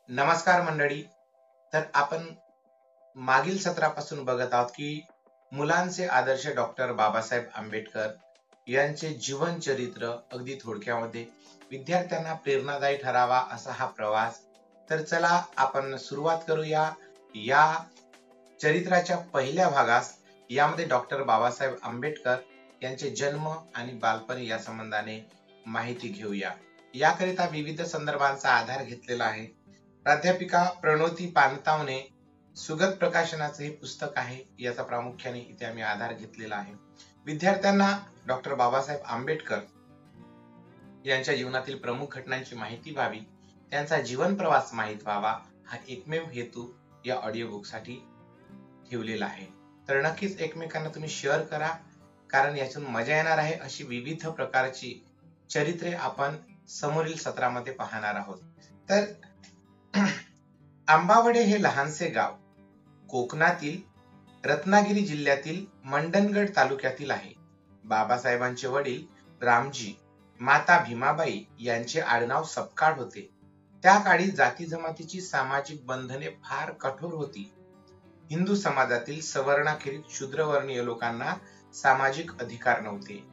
नमस्कार मंडळी. तर आपण मागील सत्रापासून बघत आहोत की मुलांचे आदर्श डॉक्टर बाबासाहेब आंबेडकर यांचे जीवन चरित्र अगदी थोडक्यामध्ये विद्यार्थ्यांना प्रेरणादायी ठरावा असा हा प्रवास. तर चला आपण सुरुवात करूया या चरित्राच्या पहिल्या भागास. यामध्ये डॉक्टर बाबासाहेब आंबेडकर यांचे जन्म आणि बालपण या संबंधाने माहिती घेऊया. याकरिता विविध संदर्भांचा आधार घेतलेला आहे. प्राध्यापिका प्रणोती पानतावने सुगत प्रकाशनाचे हे पुस्तक आहे. याचा प्रामुख्याने इथे आम्ही आधार घेतलेला आहे. विद्यार्थ्यांना डॉक्टर बाबासाहेब आंबेडकर यांच्या जीवनातील प्रमुख घटनांची माहिती व्हावी, त्यांचा जीवन प्रवास माहित व्हावा, हा एकमेव हेतू या ऑडिओ बुक साठी ठेवलेला आहे. तर नक्कीच एकमेकांना तुम्ही शेअर करा, कारण यातून मजा येणार आहे. अशी विविध प्रकारची चरित्रे आपण समोरील सत्रामध्ये पाहणार आहोत. तर आंबावडे हे लहानसे गाव कोकणातील रत्नागिरी जिल्ह्यातील मंडणगड तालुक्यातील आहे. बाबासाहेबांचे वडील रामजी, माता भीमाबाई यांचे आडनाव सपकाळ होते. त्या काळी जाती जमातीची सामाजिक बंधने फार कठोर होती. हिंदू समाजातील सवर्णाखेरीज शूद्रवर्णीय लोकांना सामाजिक अधिकार नव्हते.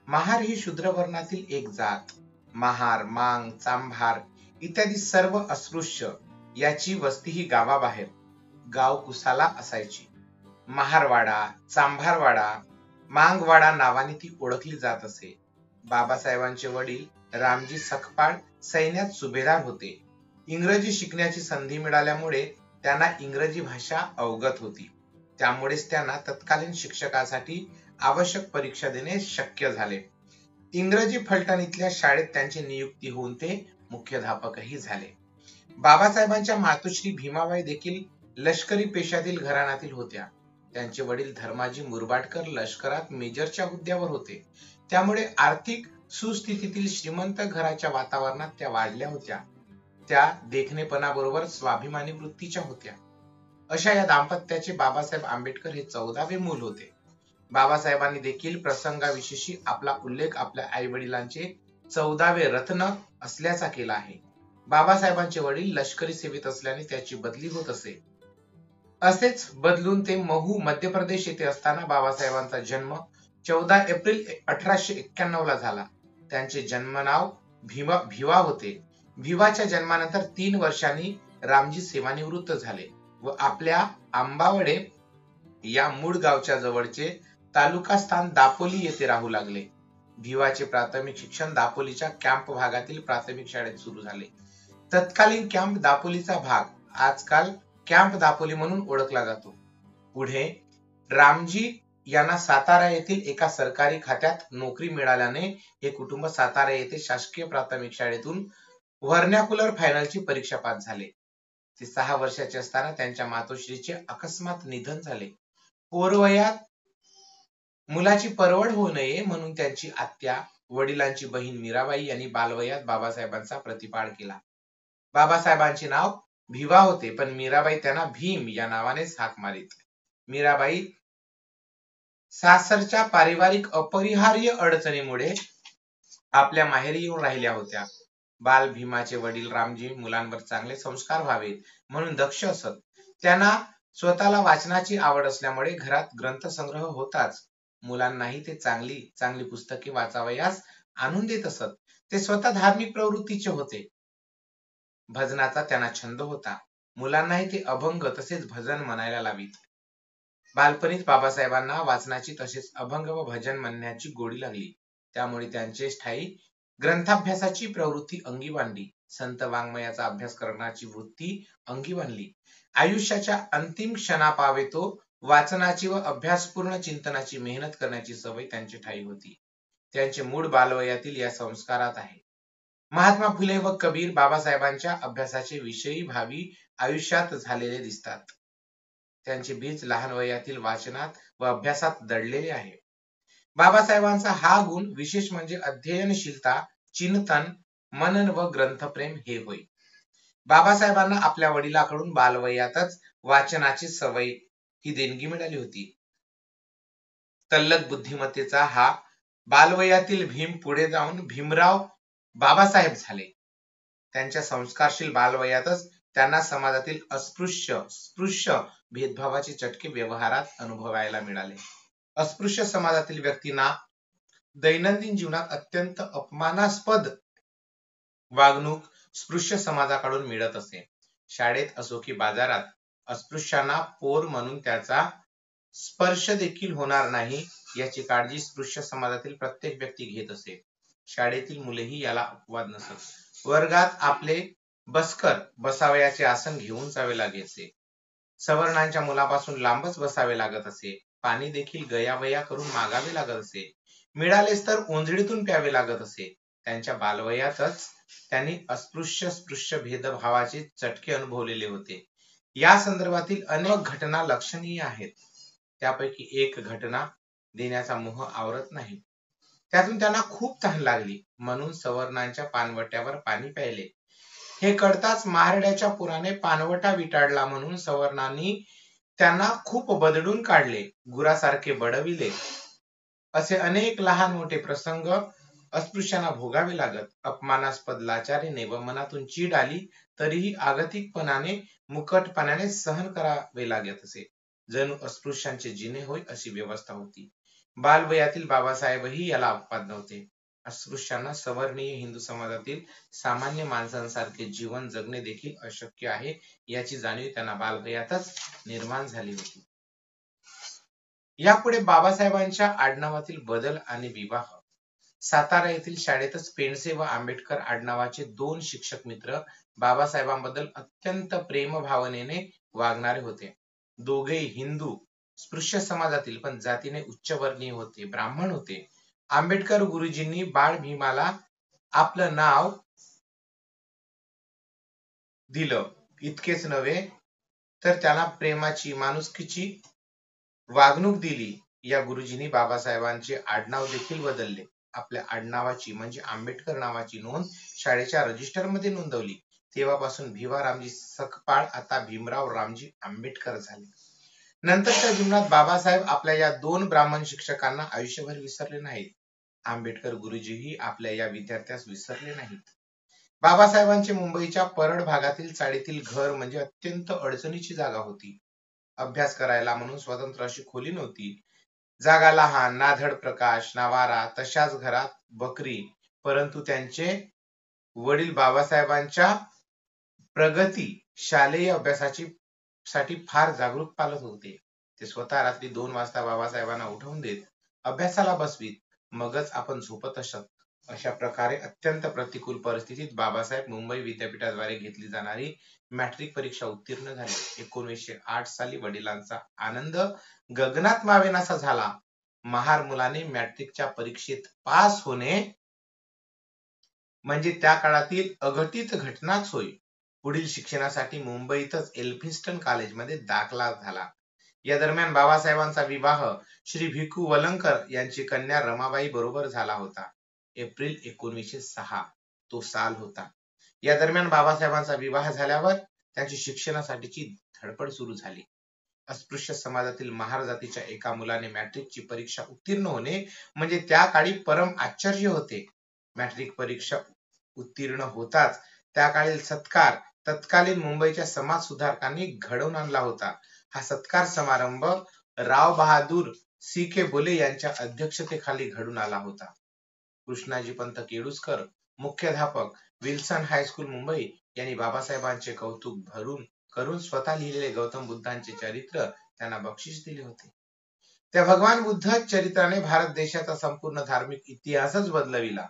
महार ही शूद्रवर्णातील एक जात. महार, मांग, चांभार इत्यादी सर्व अस्पृश्य याची वस्ती ही गावाबाहेर गाव कुसाला असायची. महारवाडा, चांभारवाडा, मांगवाडा नावाने ती ओळखली जात असे. बाबासाहेबांचे वडील रामजी सकपाळ सैन्यात सुभेदार होते. इंग्रजी शिकण्याची संधी मिळाल्यामुळे त्यांना इंग्रजी भाषा अवगत होती. त्यामुळेच त्यांना तत्कालीन शिक्षकासाठी आवश्यक परीक्षा देणे शक्य झाले. इंग्रजी फलटणीतल्या शाळेत त्यांची नियुक्ती होऊन ते मुख्याध्यापकही झाले. बाबासाहेबांच्या मातोश्री भीमाबाई देखील लष्करी पेशातील घराण्यातील होत्या. त्यांचे वडील धर्माजी मुरबाडकर लष्करात मेजरच्या हुद्द्यावर होते. त्यामुळे आर्थिक सुस्थितीतील श्रीमंत घराच्या वातावरणात त्या वाढल्या होत्या. त्या देखणेपणाबरोबर स्वाभिमानी वृत्तीच्या होत्या. अशा या दाम्पत्याचे बाबासाहेब आंबेडकर हे 14वे मूल होते. बाबासाहेबांनी देखील प्रसंगाविशेषी आपला उल्लेख आपल्या आई वडिलांचे 14वे रत्न असल्याचा केला आहे. बाबासाहेबांचे वडील लष्करी सेवेत असल्याने त्याची बदली होत असे. असेच बदलून ते महू मध्य प्रदेश येथे असताना बाबासाहेबांचा जन्म 14 एप्रिल 1891 ला झाला. त्यांचे जन्मनाव भिवा होते. भिवाच्या जन्मानंतर 3 वर्षांनी रामजी सेवानिवृत्त झाले व आपल्या आंबावडे या मूळ गावच्या जवळचे तालुका स्थान दापोली येथे राहू लागले. भिवाचे प्राथमिक शिक्षण दापोलीच्या कॅम्प भागातील प्राथमिक शाळेत सुरू झाले. तत्कालीन कॅम्प दापोलीचा भाग आजकाल कॅम्प दापोली म्हणून ओळखला जातो. पुढे रामजी यांना सातारा येथील एका सरकारी खात्यात नोकरी मिळाल्याने हे कुटुंब सातारा येथे शासकीय प्राथमिक शाळेतून व्हर्नॅक्युलर फायनलची परीक्षा पास झाले. ते 6 वर्षाचे असताना त्यांच्या मातोश्रीचे अकस्मात निधन झाले. पोरवयात मुलाची परवड होऊ नये म्हणून त्यांची आत्या, वडिलांची बहीण मीराबाई यांनी बालवयात बाबासाहेबांचा प्रतिपाळ केला. बाबासाहेबांचे नाव भिवा होते, पण मीराबाई त्यांना भीम या नावानेच हाक मारीत. मीराबाई सासरच्या पारिवारिक अपरिहार्य अडचणीमुळे आपल्या माहेरी येऊन राहिल्या होत्या. बाल भीमाचे वडील रामजी मुलांवर चांगले संस्कार व्हावेत म्हणून दक्ष असत. त्यांना स्वतःला वाचनाची आवड असल्यामुळे घरात ग्रंथसंग्रह होताच. मुलांनाही ते चांगली पुस्तके वाचावयास आणून देत असत. ते स्वतः धार्मिक प्रवृत्तीचे होते. भजनाचा त्यांना छंद होता. मुलांनाही ते अभंग तसेच भजन म्हणायला लावीत. बालपणीच बाबासाहेबांना वाचनाची तसेच अभंग व भजन म्हणण्याची गोडी लागली. त्यामुळे त्यांचे ठायी ग्रंथाभ्यासाची प्रवृत्ती अंगी बाणली. संत वाङ्मयाचा अभ्यास करण्याची वृत्ती अंगी बाणली. आयुष्याच्या अंतिम क्षणापावेतो वाचनाची व अभ्यासपूर्ण चिंतनाची मेहनत करण्याची सवय त्यांची ठायी होती. त्यांचे मूळ बालवयातील या संस्कारात आहे. महात्मा फुले व कबीर बाबासाहेबांच्या अभ्यासाचे विषयी भावी आयुष्यात झालेले दिसतात. त्यांचे बीज लहान वयातील वाचनात व अभ्यासात दडलेले आहे. बाबासाहेबांचा हा गुण विशेष म्हणजे अध्ययनशीलता, चिंतन, मनन व ग्रंथप्रेम हे होय. बाबासाहेबांना आपल्या वडिलांकडून बालवयातच वाचनाची सवय ही देणगी मिळाली होती. तल्लख बुद्धिमत्तेचा हा बालवयातील भीम पुढे जाऊन भीमराव बाबासाहेब झाले. त्यांच्या संस्कारशील बालवयातच त्यांना समाजातील अस्पृश्य स्पृश्य भेदभावाचे चटके व्यवहारात अनुभवायला मिळाले. अस्पृश्य समाजातील व्यक्तींना दैनंदिन जीवनात अत्यंत अपमानास्पद वागणूक स्पृश्य समाजाकडून मिळत असे. शाळेत असो की बाजारात अस्पृश्यांना पोर म्हणून त्याचा स्पर्श देखील होणार नाही याची काळजी स्पृश्य समाजातील प्रत्येक व्यक्ती घेत असे. शाळेतील मुलेही याला अपवाद नसत. वर्गात आपले बसकर बसावयाचे आसन घेऊन जावे लागायचे. सवर्णांच्या मुलापासून लांबच बसावे लागत असे. पाणी देखील गयावया करून मागावे लागत असे. मिळालेच तर ओंजळीतून प्यावे लागत असे. त्यांच्या बालवयातच त्यांनी अस्पृश्य स्पृश्य भेदभावाचे चटके अनुभवलेले होते. या संदर्भातील अनेक घटना लक्षणीय आहेत. त्यापैकी एक घटना देण्याचा मोह आवरत नाही. त्यातून त्यांना खूप तहान लागली म्हणून सवर्णांच्या पानवट्यावर पाणी प्यायले. हे कळताच महारड्याच्या पुराने पानवटा विटाळला म्हणून सवर्णांनी त्यांना खूप बदडून काढले, गुरासारखे बडविले. असे अनेक लहान मोठे प्रसंग अस्पृश्यांना भोगावे लागत. अपमानास्पद लाचारीने व मनातून चीड आली तरीही आगतिकपणाने मुकटपणाने सहन करावे लागत असे. जणू अस्पृश्यांचे जिने होय अशी व्यवस्था होती. बालवयातील बाबासाहेबही याला अपवाद नव्हते. अस्पृश्यांना सवर्णीय हिंदू समाजातील सामान्य माणसांसारखे जीवन जगणे देखील अशक्य आहे याची जाणीव त्यांना बालवयातच निर्माण झाली होती. यापुढे बाबासाहेबांच्या आडनावातील बदल आणि विवाह. सातारा येथील शाळेतच पेंडसे व आंबेडकर आडनावाचे दोन शिक्षक मित्र बाबासाहेबांबद्दल अत्यंत प्रेमभावनेने वागणारे होते. दोघेही हिंदू स्पृश्य समाजातील पण जातीने उच्चवर्णीय होते, ब्राह्मण होते. आंबेडकर गुरुजींनी बाळ भीमाला आपलं नाव दिलं. इतकेच नव्हे तर त्याला प्रेमाची माणुसकीची वागणूक दिली. या गुरुजींनी बाबासाहेबांचे आडनाव देखील बदलले. आपल्या आडनावाची म्हणजे आंबेडकर नावाची नोंद शाळेच्या रजिस्टरमध्ये नोंदवली. तेव्हापासून भिवा रामजी सकपाळ आता भीमराव रामजी आंबेडकर झाले. नंतरच्या जीवनात बाबासाहेब आपल्या या दोन ब्राह्मण शिक्षकांना आयुष्यभर विसरले नाहीत. आंबेडकर गुरुजीही आपल्या या विद्यार्थ्यास विसरले नाहीत. बाबासाहेबांचे मुंबईच्या परळ भागातील चाळीतील घर म्हणजे अत्यंत अडचणीची जागा होती. अभ्यास करायला म्हणून स्वतंत्र अशी खोली नव्हती. जागा लहान, ना धड प्रकाश ना वारा, तशाच घरात बकरी. परंतु त्यांचे वडील बाबासाहेबांच्या प्रगती शालेय अभ्यासाची साठी फार जागरूक पालक होते. ते स्वतः रात्री 2 वाजता बाबासाहेबांना उठवून देत, अभ्यासाला बसवीत, मगच आपण झोपत असत. अशा प्रकारे अत्यंत प्रतिकूल परिस्थितीत बाबासाहेब मुंबई विद्यापीठाद्वारे घेतली जाणारी मॅट्रिक परीक्षा उत्तीर्ण झाले. 1908 साली वडिलांचा आनंद गगनात मावेनासा झाला. महार मुलाने मॅट्रिकच्या परीक्षेत पास होणे म्हणजे त्या काळातील अघटित घटनाच होय. पुढील शिक्षणासाठी मुंबईतच एल्फिन्स्टन कॉलेजमध्ये दाखला झाला. या दरम्यान बाबासाहेबांचा विवाह श्री भिकू वलंकर यांची कन्या रमाबाई बरोबर झाला होता. एप्रिल 1906 तो साल होता. या दरम्यान बाबासाहेबांचा विवाह झाल्यावर त्यांची शिक्षणासाठीची धडपड सुरू झाली. अस्पृश्य समाजातील महार जातीच्या एका मुलाने मॅट्रिकची परीक्षा उत्तीर्ण होणे म्हणजे त्या काळी परम आश्चर्य होते. मॅट्रिक परीक्षा उत्तीर्ण होताच त्या काळील सत्कार तत्कालीन मुंबईच्या समाज सुधारकांनी घडवून आणला होता. हा सत्कार समारंभ राव बहादूर सी.के. बुले यांच्या अध्यक्षतेखाली घडून आला होता. कृष्णाजी पंत केळुस्कर, मुख्याध्यापक, विल्सन हायस्कूल मुंबई यांनी बाबासाहेबांचे कौतुक करून स्वतः लिहिलेले गौतम बुद्धांचे चरित्र त्यांना बक्षीस दिले होते. त्या भगवान बुद्ध चरित्राने भारत देशाचा संपूर्ण धार्मिक इतिहासच बदलविला.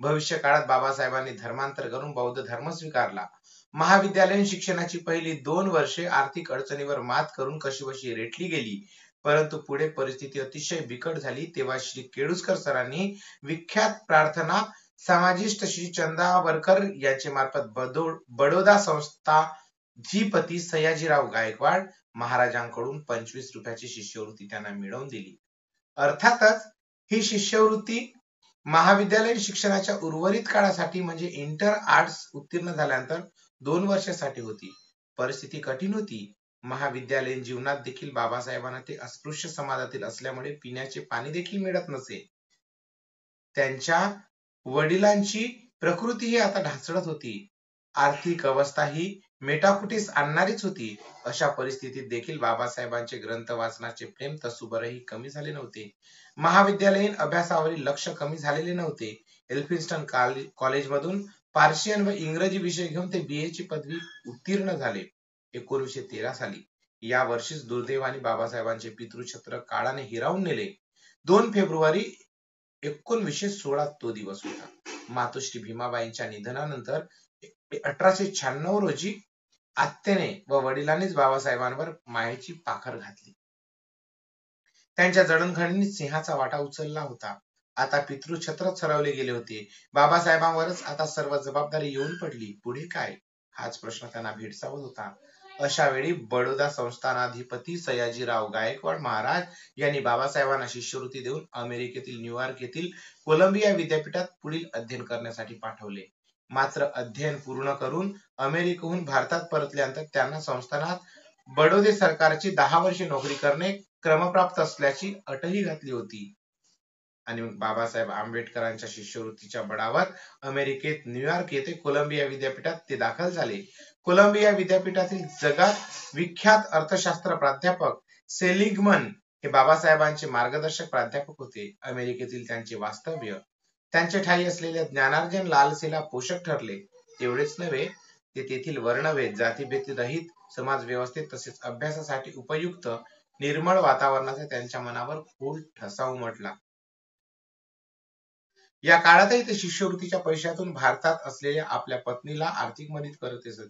भविष्य काळात बाबासाहेबांनी धर्मांतर करून बौद्ध धर्म स्वीकारला. महाविद्यालयीन शिक्षणाची पहिली 2 वर्षे आर्थिक अडचणीवर मात करून कशीबशी रेटली गेली. परंतु पुढे परिस्थिती अतिशय बिकट झाली तेव्हा श्री केळुस्कर सरांनी विख्यात प्रार्थना समाजिस्ट श्री चंदावरकर यांचे मार्फत बडोदा संस्थाधिपती सयाजीराव गायकवाड महाराजांकडून 25 रुपयाची शिष्यवृत्ती त्यांना मिळवून दिली. अर्थातच ही शिष्यवृत्ती महाविद्यालयीन शिक्षणाच्या उर्वरित काळासाठी म्हणजे इंटर आर्ट्स उत्तीर्ण झाल्यानंतर 2 वर्षासाठी होती. परिस्थिती कठीण होती. महाविद्यालयीन जीवनात देखील बाबासाहेबांना ते अस्पृश्य समाजातील असल्यामुळे पिण्याचे पाणी देखील मिळत नसे. त्यांच्या वडिलांची प्रकृतीही आता ढासळत होती. आर्थिक अवस्था ही मेटाकुटीस आणणारीच होती. अशा परिस्थितीत देखील बाबासाहेबांचे ग्रंथ वाचनाचे प्रेम तसूभरही कमी झाले नव्हते. महाविद्यालयीन अभ्यासावरील लक्ष कमी झालेले नव्हते. एल्फिन्स्टन कॉलेजमधून पार्शियन व इंग्रजी विषय घेऊन ते BA ची पदवी उत्तीर्ण झाले. 1913 साली या वर्षीच दुर्दैवाने बाबासाहेबांचे पितृछत्र काळाने हिरावून नेले. 2 फेब्रुवारी 1916 तो दिवस होता. मातोश्री भीमाबाईंच्या निधनानंतर 1896 रोजी आत्याने व वडिलांनीच बाबासाहेबांवर मायेची पाखर घातली. त्यांच्या जडणघडणीत सिंहाचा वाटा उचलला होता. आता पितृछत्रच हरवले गेले होते. बाबासाहेबांवरच आता सर्व जबाबदारी येऊन पडली. पुढे काय? हाच प्रश्न त्यांना भेडसावत होता. अशा वेळी बडोदा संस्थानाधिपती सयाजीराव गायकवाड महाराज यांनी बाबासाहेबांना शिष्यवृत्ती देऊन अमेरिकेतील न्यूयॉर्क येथील कोलंबिया विद्यापीठात पुढील अध्ययन करण्यासाठी पाठवले. मात्र अध्ययन पूर्ण करून अमेरिकेहून भारतात परतल्यानंतर त्यांना संस्थानात बडोदे सरकारची 10 वर्षे नोकरी करणे क्रमप्राप्त असल्याची अटही घातली होती. आणि बाबासाहेब आंबेडकरांच्या शिष्यवृत्तीच्या बळावर अमेरिकेत न्यूयॉर्क येथे कोलंबिया विद्यापीठात ते दाखल झाले. कोलंबिया विद्यापीठातील जगात विख्यात अर्थशास्त्र प्राध्यापक सेलिग्मन हे बाबासाहेबांचे मार्गदर्शक प्राध्यापक होते. अमेरिकेतील त्यांचे वास्तव्य त्यांचे ठायी असलेल्या ज्ञानार्जन लालसेला पोषक ठरले. तेवढेच नव्हे, ते तेथील वर्णभेद, जातीभेद रहित समाज व्यवस्थेत तसेच अभ्यासासाठी उपयुक्त निर्मळ वातावरणाचा त्यांच्या मनावर खोल ठसा उमटला. या काळातही ते शिष्यवृत्तीच्या पैशातून भारतात असलेल्या आपल्या पत्नीला आर्थिक मदत करत असत.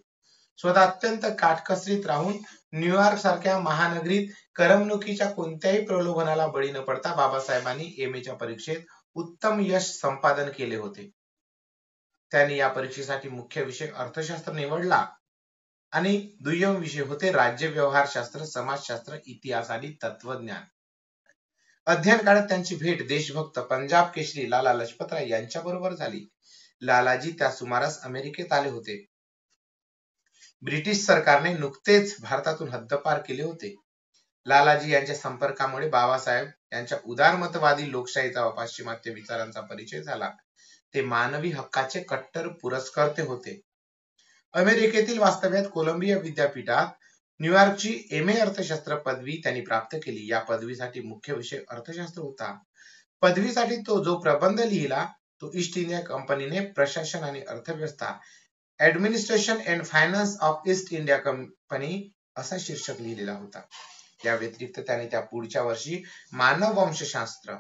स्वतः अत्यंत काटकसरीत राहून न्यूयॉर्क सारख्या महानगरीत करमणुकीच्या कोणत्याही प्रलोभनाला बळी न पडता बाबासाहेबांनी MA च्या परीक्षेत उत्तम यश संपादन केले होते. त्यांनी या परीक्षेसाठी मुख्य विषय अर्थशास्त्र निवडला आणि दुय्यम विषय होते राज्य व्यवहारशास्त्र, समाजशास्त्र, इतिहास आणि तत्वज्ञान. अध्ययन काळात त्यांची भेट देशभक्त पंजाब केसरी लाला लजपतराय यांच्याबरोबर झाली. लालाजी त्या सुमारास अमेरिकेत आले होते. ब्रिटिश सरकारने नुकतेच भारतातून हद्दपार केले होते. लालाजी यांच्या संपर्कामुळे बाबासाहेब यांच्या उदारमतवादी लोकशाहीचा व पाश्चिमात्य विचारांचा परिचय झाला. ते मानवी हक्काचे कट्टर पुरस्कर्ते होते. अमेरिकेतील वास्तव्यात कोलंबिया विद्यापीठात न्यूयॉर्कची MA अर्थशास्त्र पदवी त्यांनी प्राप्त केली. या पदवीसाठी मुख्य विषय अर्थशास्त्र होता. पदवीसाठी तो जो प्रबंध लिहिला तो ईस्ट इंडिया कंपनीने प्रशासन आणि अर्थव्यवस्था, administration and finance of east India company असा शीर्षक लिहिलेला होता. या व्यतिरिक्त त्याने त्या पुढच्या वर्षी मानववंशशास्त्र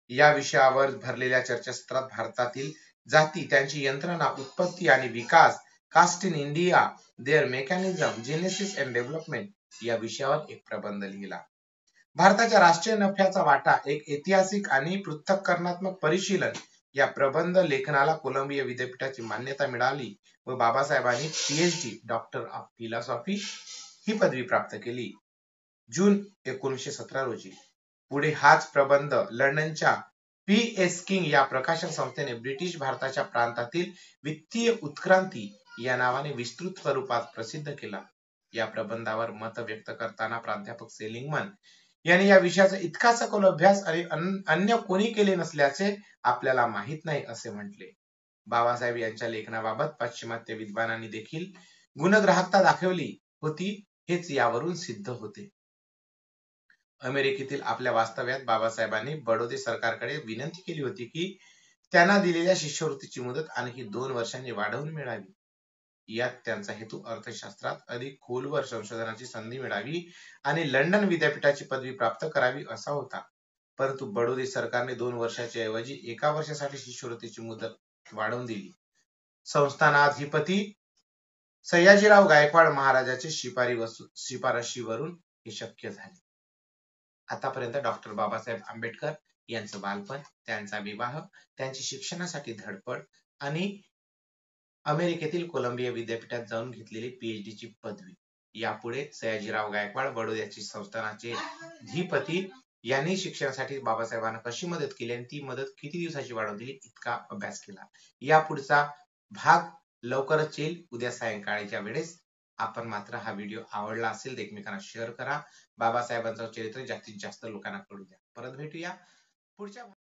या विषयावर भरलेल्या चर्चासत्रात भारतातील जाती, त्यांची यंत्रणा, उत्पत्ती आणि विकास, caste in India, their mechanism, genesis and development या विषयावर एक प्रबंध लिहिला. भारताच्या राष्ट्रीय नफ्याचा वाटा, एक ऐतिहासिक आणि पृथक्करणात्मक परिशीलन या प्रबंध लेखनाला कोलंबिया विद्यापीठाची मान्यता मिळाली व बाबासाहेबांनी PhD डॉक्टर ऑफ फिलॉसॉफी ही पदवी प्राप्त केली. जून 1917 रोजी. पुढे हाच प्रबंध लंडनच्या P.S. किंग या प्रकाशन संस्थेने ब्रिटिश भारताच्या प्रांतातील वित्तीय उत्क्रांती या नावाने विस्तृत स्वरूपात प्रसिद्ध केला. या प्रबंधावर मत व्यक्त करताना प्राध्यापक सेलिंगमन यांनी या विषयाचा इतका सखोल अभ्यास आणि अन्य कोणी केले नसल्याचे आपल्याला माहित नाही असे म्हटले. बाबासाहेब यांच्या लेखनाबाबत पाश्चिमात्य विद्वानांनी देखील गुणग्राहकता दाखवली होती हेच यावरून सिद्ध होते. अमेरिकेतील आपल्या वास्तव्यात बाबासाहेबांनी बडोदे सरकारकडे विनंती केली होती की त्यांना दिलेल्या शिष्यवृत्तीची मुदत आणखी 2 वर्षांनी वाढवून मिळावी. यात त्यांचा हेतू अर्थशास्त्रात अधिक खोलवर संशोधनाची संधी मिळावी आणि लंडन विद्यापीठाची पदवी प्राप्त करावी असा होता. परंतु बडोदे सरकारने 2 वर्षाच्या ऐवजी 1 वर्षासाठी शिष्यवृत्तीची मुदत वाढवून दिली. संस्थानाधिपती सयाजीराव गायकवाड महाराजांच्या शिफारशीवरून हे शक्य झाले. आतापर्यंत डॉक्टर बाबासाहेब आंबेडकर यांचं बालपण, त्यांचा विवाह, त्यांची शिक्षणासाठी धडपड आणि अमेरिकेतील कोलंबिया विद्यापीठात जाऊन घेतलेली PhD ची पदवी. यापुढे सयाजीराव गायकवाड बडोद्याचे संस्थानाचे अधिपती यांनी शिक्षणासाठी बाबासाहेबांना कशी मदत केली आणि ती मदत किती दिवसाची वाढवून दिली इतका अभ्यास केला. या पुढचा भाग लवकरच येईल उद्या सायंकाळच्या वेळेस. आपण मात्र हा व्हिडिओ आवडला असेल तर एकमेकांना शेअर करा. बाबासाहेबांचं चरित्र जास्तीत जास्त लोकांना कळू द्या. परत भेटूया पुढच्या